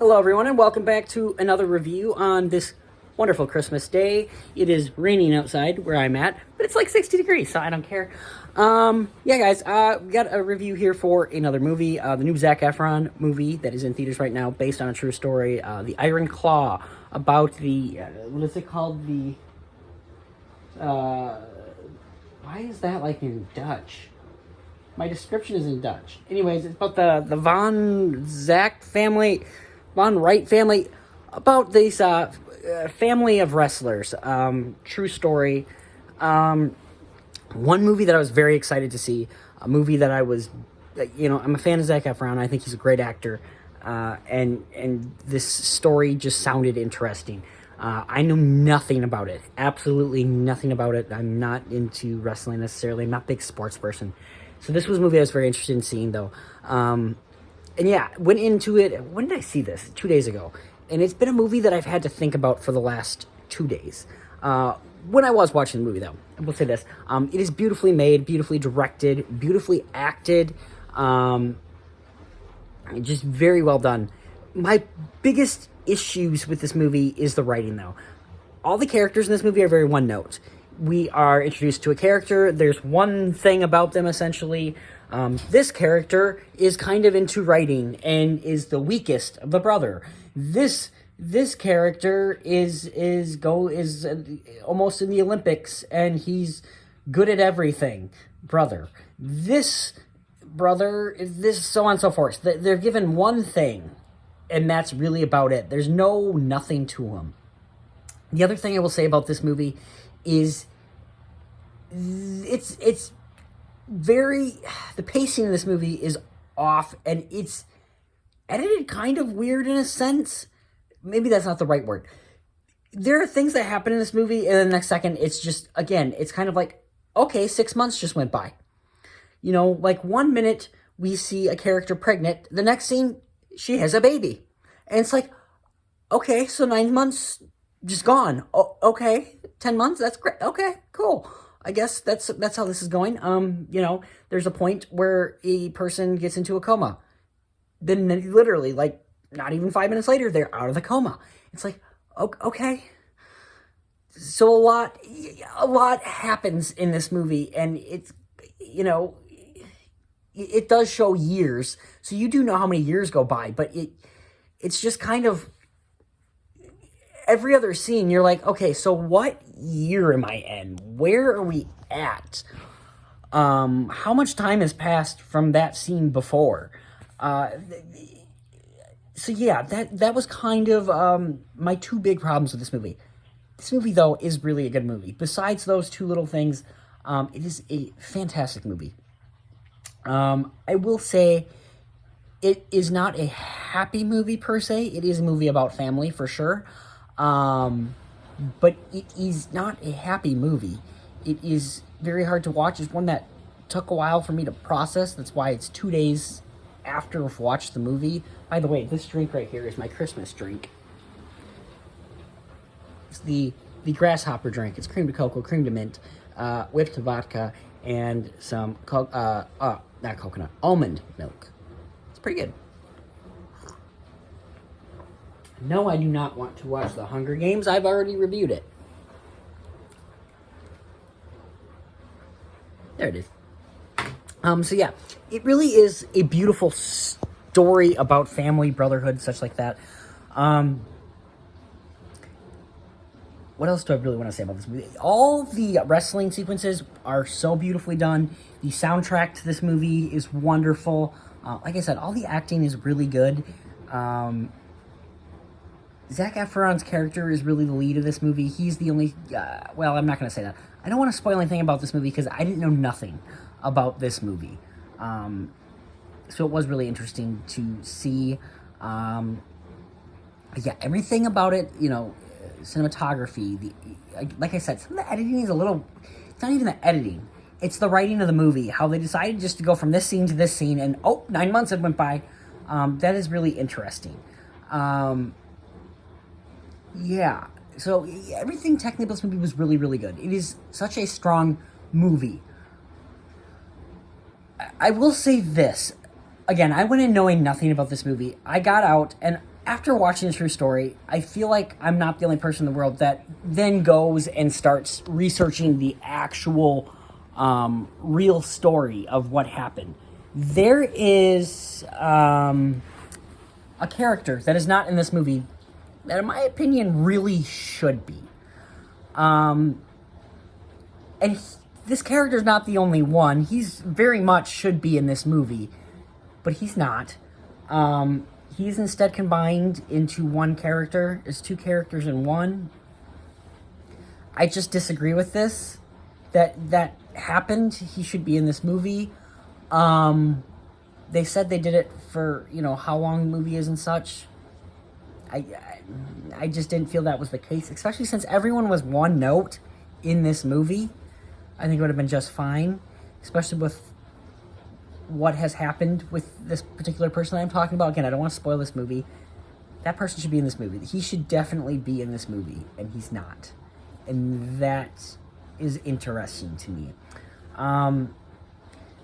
Hello, everyone, and welcome back to another review on this wonderful Christmas day. It is raining outside where I'm at, but it's like 60 degrees, so I don't care. Yeah, guys, we got a review here for another movie, the new Zac Efron movie that is in theaters right now, based on a true story, The Iron Claw, about the, what is it called? Why is that like in Dutch? My description is in Dutch. Anyways, it's about the Von Wright family, about this family of wrestlers. True story. One movie that I was very excited to see, a movie that I was, I'm a fan of Zac Efron. I think he's a great actor, and this story just sounded interesting. I know nothing about it, absolutely nothing about it. I'm not into wrestling necessarily. I'm not a big sports person. So this was a movie I was very interested in seeing, though. And yeah, went into it. When did I see this? 2 days ago. And it's been a movie that I've had to think about for the last 2 days. When I was watching the movie, though, I will say this. It is beautifully made, beautifully directed, beautifully acted. Just very well done. My biggest issues with this movie is the writing, though. All the characters in this movie are very one note. We are introduced to a character. There's one thing about them, essentially. This character is kind of into writing and is the weakest of the brother. This character is almost in the Olympics and he's good at everything. Brother. This brother, this so on and so forth. They're given one thing, and that's really about it. There's nothing to them. The other thing I will say about this movie is it's very, the pacing in this movie is off, and it's edited kind of weird in a sense. Maybe that's not the right word. There are things that happen in this movie, and the next second, it's just, again, it's kind of like, okay, 6 months just went by. You know, like 1 minute we see a character pregnant, the next scene, she has a baby. And it's like, okay, so 9 months just gone. Oh, okay, 10 months, that's great. Okay, cool. I guess that's how this is going. There's a point where a person gets into a coma. Then literally, like, not even 5 minutes later, they're out of the coma. It's like, okay. So a lot happens in this movie, and it's, it does show years. So you do know how many years go by, but it's just kind of, every other scene, you're like, okay, so what year am I in? Where are we at? How much time has passed from that scene before? So yeah, that was kind of my two big problems with this movie. This movie, though, is really a good movie. Besides those two little things, it is a fantastic movie. I will say it is not a happy movie per se. It is a movie about family, for sure. But it is not a happy movie. It is very hard to watch. It's one that took a while for me to process. That's why it's 2 days after I've watched the movie. By the way, this drink right here is my Christmas drink. It's the grasshopper drink. It's cream to cocoa, cream to mint, whipped vodka, and some not coconut, almond milk. It's pretty good. No, I do not want to watch The Hunger Games. I've already reviewed it. There it is. So yeah, it really is a beautiful story about family, brotherhood, such like that. What else do I really want to say about this movie? All the wrestling sequences are so beautifully done. The soundtrack to this movie is wonderful. Like I said, all the acting is really good. Zac Efron's character is really the lead of this movie. He's the only... well, I'm not going to say that. I don't want to spoil anything about this movie because I didn't know nothing about this movie. So it was really interesting to see. Yeah, everything about it, cinematography. Like I said, some of the editing is a little... It's not even the editing. It's the writing of the movie. How they decided just to go from this scene to this scene and, 9 months had went by. That is really interesting. Yeah, so everything technically about this movie was really, really good. It is such a strong movie. I will say this. Again, I went in knowing nothing about this movie. I got out, and after watching True Story, I feel like I'm not the only person in the world that then goes and starts researching the actual real story of what happened. There is a character that is not in this movie that, in my opinion, really should be. This character is not the only one. He's very much should be in this movie, but he's not. He's instead combined into one character. It's two characters in one. I just disagree with this. That happened. He should be in this movie. They said they did it for, how long the movie is and such. I just didn't feel that was the case, especially since everyone was one note in this movie. I think it would have been just fine, especially with what has happened with this particular person I'm talking about. Again, I don't want to spoil this movie. That person should be in this movie. He should definitely be in this movie, and he's not. And that is interesting to me.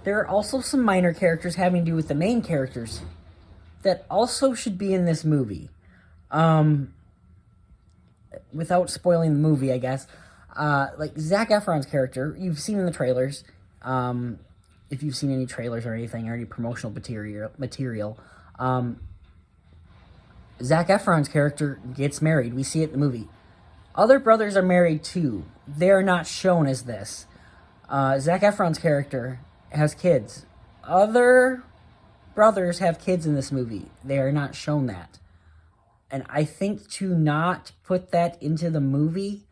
There are also some minor characters having to do with the main characters that also should be in this movie. Without spoiling the movie, I guess. Like Zac Efron's character, you've seen in the trailers. If you've seen any trailers or anything, or any promotional material, Zac Efron's character gets married. We see it in the movie. Other brothers are married too. They're not shown as this. Zac Efron's character has kids. Other brothers have kids in this movie. They are not shown that. And I think to not put that into the movie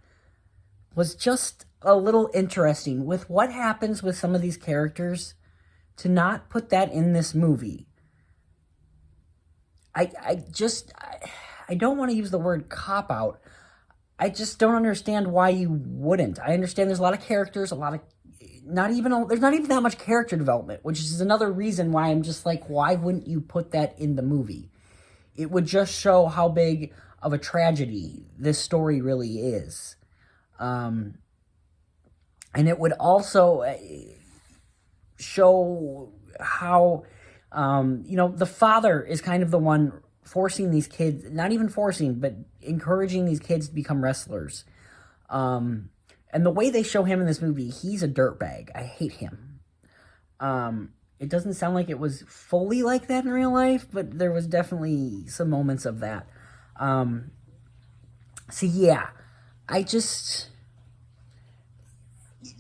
was just a little interesting. With what happens with some of these characters, to not put that in this movie. I don't want to use the word cop-out. I just don't understand why you wouldn't. I understand there's a lot of characters, there's not even that much character development, which is another reason why I'm just like, why wouldn't you put that in the movie? It would just show how big of a tragedy this story really is. And it would also show how, the father is kind of the one forcing these kids, not even forcing, but encouraging these kids to become wrestlers. And the way they show him in this movie, he's a dirtbag. I hate him. It doesn't sound like it was fully like that in real life, but there was definitely some moments of that.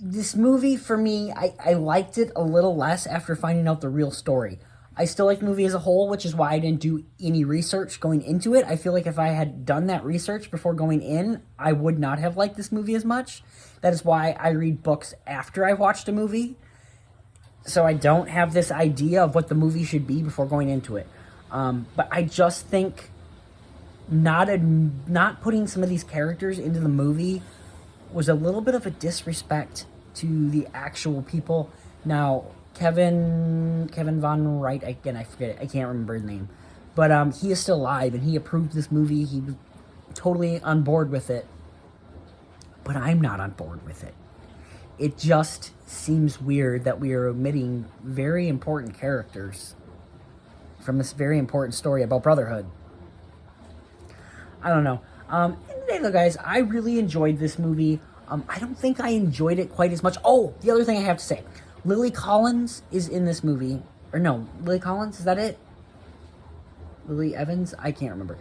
This movie, for me, I liked it a little less after finding out the real story. I still like the movie as a whole, which is why I didn't do any research going into it. I feel like if I had done that research before going in, I would not have liked this movie as much. That is why I read books after I've watched a movie. So I don't have this idea of what the movie should be before going into it. But I just think not putting some of these characters into the movie was a little bit of a disrespect to the actual people. Now, Kevin Von Wright, again, I forget it. I can't remember his name. But he is still alive, and he approved this movie. He was totally on board with it. But I'm not on board with it. It just seems weird that we are omitting very important characters from this very important story about brotherhood. I don't know. Anyway, guys, I really enjoyed this movie. I don't think I enjoyed it quite as much. Oh, the other thing I have to say. Lily Collins is in this movie. Or no, Lily Collins, is that it? Lily Evans? I can't remember.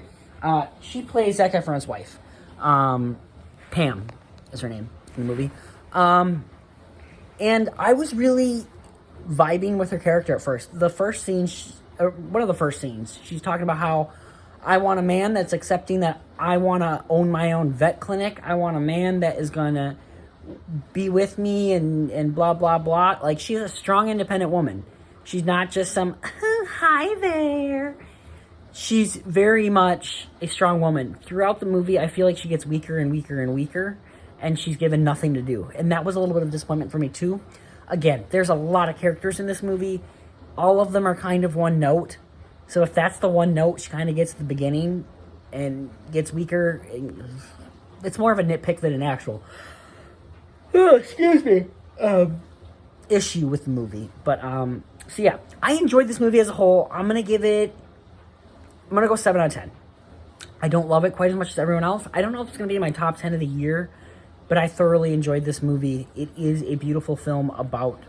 She plays Zac Efron's wife. Pam is her name in the movie. And I was really vibing with her character at first. The first scene, one of the first scenes, she's talking about how I want a man that's accepting that I want to own my own vet clinic. I want a man that is going to be with me and blah, blah, blah. Like, she's a strong, independent woman. She's not just some, hi there. She's very much a strong woman. Throughout the movie, I feel like she gets weaker and weaker and weaker, and she's given nothing to do. And that was a little bit of disappointment for me, too. Again, there's a lot of characters in this movie. All of them are kind of one note. So if that's the one note she kind of gets at the beginning and gets weaker, it's more of a nitpick than an actual issue with the movie. But, so yeah, I enjoyed this movie as a whole. I'm going to go 7 out of 10. I don't love it quite as much as everyone else. I don't know if it's going to be in my top 10 of the year, but I thoroughly enjoyed this movie. It is a beautiful film about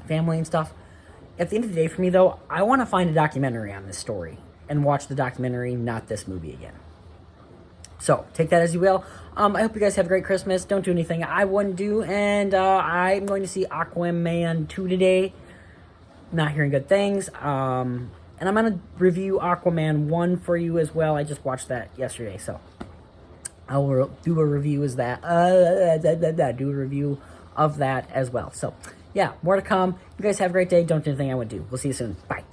family and stuff. At the end of the day, for me, though, I want to find a documentary on this story and watch the documentary, not this movie again. So, take that as you will. I hope you guys have a great Christmas. Don't do anything I wouldn't do. And I'm going to see Aquaman 2 today. Not hearing good things. And I'm going to review Aquaman 1 for you as well. I just watched that yesterday, so I will do a review as that. Do a review of that as well. So, yeah, more to come. You guys have a great day. Don't do anything I wouldn't do. We'll see you soon. Bye.